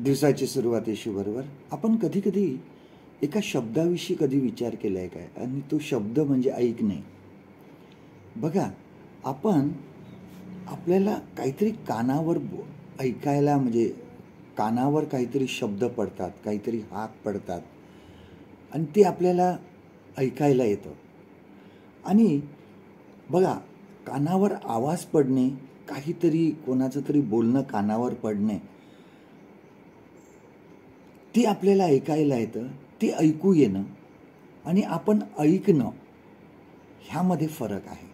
दिवसाची सुरुवात येशूबरोबर. आपण कधी कधी एका शब्दाविषयी कधी विचार केला आहे काय? आणि तो शब्द म्हणजे ऐकणे. बघा, आपण आपल्याला काहीतरी कानावर ऐकायला, म्हणजे कानावर काहीतरी शब्द पडतात, काहीतरी हाक पडतात आणि ते आपल्याला ऐकायला येतं. आणि बघा, कानावर आवाज पडणे, काहीतरी कोणाचं तरी बोलणं कानावर पडणे, ते आपल्याला ऐकायला येतं, ते ऐकू येणं आणि आपण ऐकणं, ह्यामध्ये फरक आहे.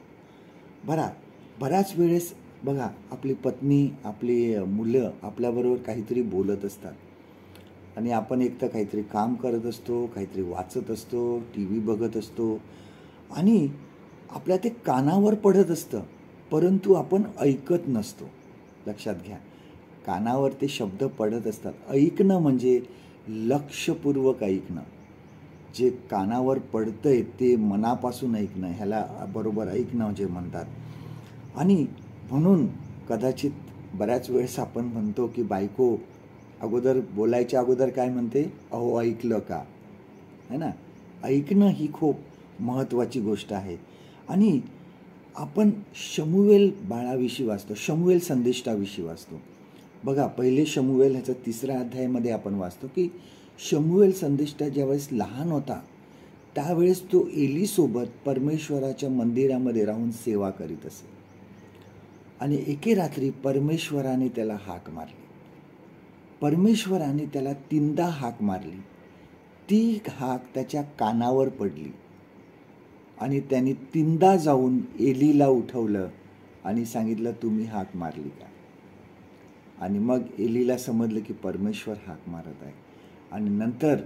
बऱ्याच वेळेस बघा, आपली पत्नी, आपली मुलं आपल्याबरोबर काहीतरी बोलत असतात आणि आपण एक तर काहीतरी काम करत असतो, काहीतरी वाचत असतो, TV बघत असतो आणि आपल्या ते कानावर पडत असतं, परंतु आपण ऐकत नसतो. लक्षात घ्या, कानावर ते शब्द पडत असतात. ऐकणं म्हणजे लक्षपूर्वक ऐकणं. जे कानावर पडतंय ते मनापासून ऐकणं, ह्याला बरोबर ऐकणं जे म्हणतात. आणि म्हणून कदाचित बऱ्याच वेळेस आपण म्हणतो की बायको अगोदर बोलायच्या अगोदर काय म्हणते, अहो ऐकलं का, है ना. ऐकणं ही खूप महत्त्वाची गोष्ट आहे. आणि आपण शमूएल बाळाविषयी वाचतो, शमूएल संदेष्टाविषयी वाचतो. बघा, पहिले शमूएल ह्याचा 3ऱ्या अध्यायामध्ये आपण वाचतो की शमूएल संदेष्टा ज्यावेळेस लहान होता त्यावेळेस तो एलीसोबत परमेश्वराच्या मंदिरामध्ये राहून सेवा करीत असे. आणि एके रात्री परमेश्वराने त्याला हाक मारली. परमेश्वराने त्याला 3दा हाक मारली. ती हाक त्याच्या कानावर पडली आणि त्याने 3दा जाऊन एलीला उठवलं आणि सांगितलं, तुम्ही हाक मारली का? आणि मग एलीला समजलं की परमेश्वर हाक मारत आहे. आणि नंतर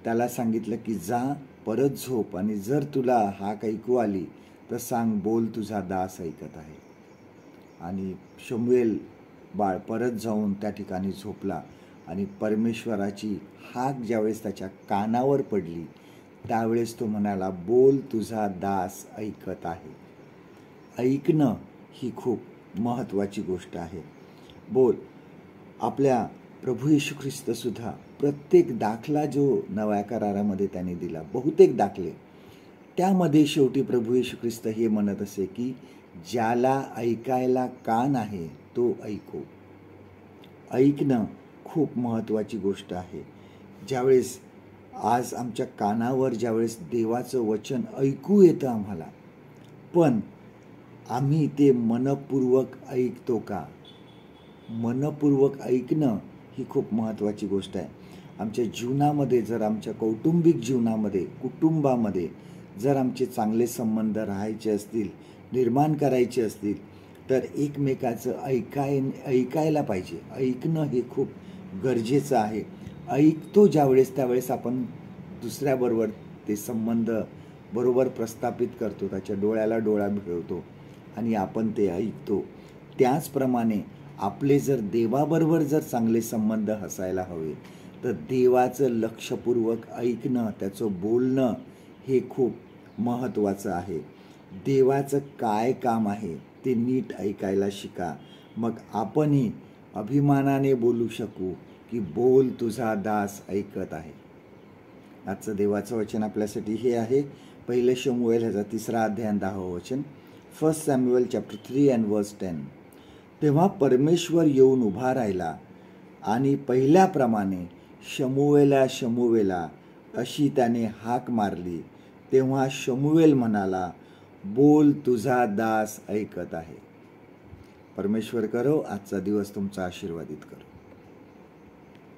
त्याला सांगितलं की जा, परत झोप, आणि जर तुला हाक ऐकू आली तर सांग, बोल, तुझा दास ऐकत आहे. आणि शमूएल बाळ परत जाऊन त्या ठिकाणी झोपला आणि परमेश्वराची हाक ज्यावेळेस त्याच्या कानावर पडली त्यावेळेस तो म्हणाला, बोल, तुझा दास ऐकत आहे. ऐकणं ही खूप महत्त्वाची गोष्ट आहे. बोल. आपल्या प्रभू येशू ख्रिस्त सुद्धा प्रत्येक दाखला जो नव्या करारामध्ये त्याने दिला, बहुतेक दाखले, त्यामध्ये शेवटी प्रभू येशू ख्रिस्त हे म्हणत असे की ज्याला ऐकायला कान आहे तो ऐको. ऐकणं खूप महत्त्वाची गोष्ट आहे. ज्यावेळेस आज आमच्या कानावर ज्यावेळेस देवाचं वचन ऐकू येतं आम्हाला, पण आम्ही ते मनपूर्वक ऐकतो का? मनपूर्वक ऐकणं ही खूप महत्त्वाची गोष्ट आहे. आमच्या जीवनामध्ये, जर आमच्या कौटुंबिक जीवनामध्ये, कुटुंबामध्ये जर आमचे चांगले संबंध राहायचे असतील, निर्माण करायचे असतील, तर एकमेकाचं ऐकायला पाहिजे. ऐकणं हे खूप गरजेचं आहे. ऐकतो ज्यावेळेस त्यावेळेस आपण दुसऱ्याबरोबर ते संबंध बरोबर प्रस्थापित करतो, त्याच्या डोळ्याला डोळा भिडवतो आणि आपण ते ऐकतो. त्याचप्रमाणे आपले जर देवाबरोबर जर चांगले संबंध असायला हवे, तर देवाचं लक्षपूर्वक ऐकणं, त्याचं बोलणं हे खूप महत्त्वाचं आहे. देवाचं काय काम आहे ते नीट ऐकायला शिका. मग आपणही अभिमानाने बोलू शकू की बोल, तुझा दास ऐकत आहे. आजचं देवाचं वचन आपल्यासाठी हे आहे. पहिले शमूएल ह्याचा 3रा अध्याय 10वं वचन. 1 सॅम्युएल चॅप्टर 3 and verse 10. तेव्हा परमेश्वर येऊन उभा राहिला आणि पहिल्याप्रमाणे शमूएला, शमूएला अशी त्याने हाक मारली. तेव्हा शमूएल म्हणाला, बोल, तुझा दास ऐकत आहे. परमेश्वर करो आजचा दिवस तुमचा आशीर्वादित करो.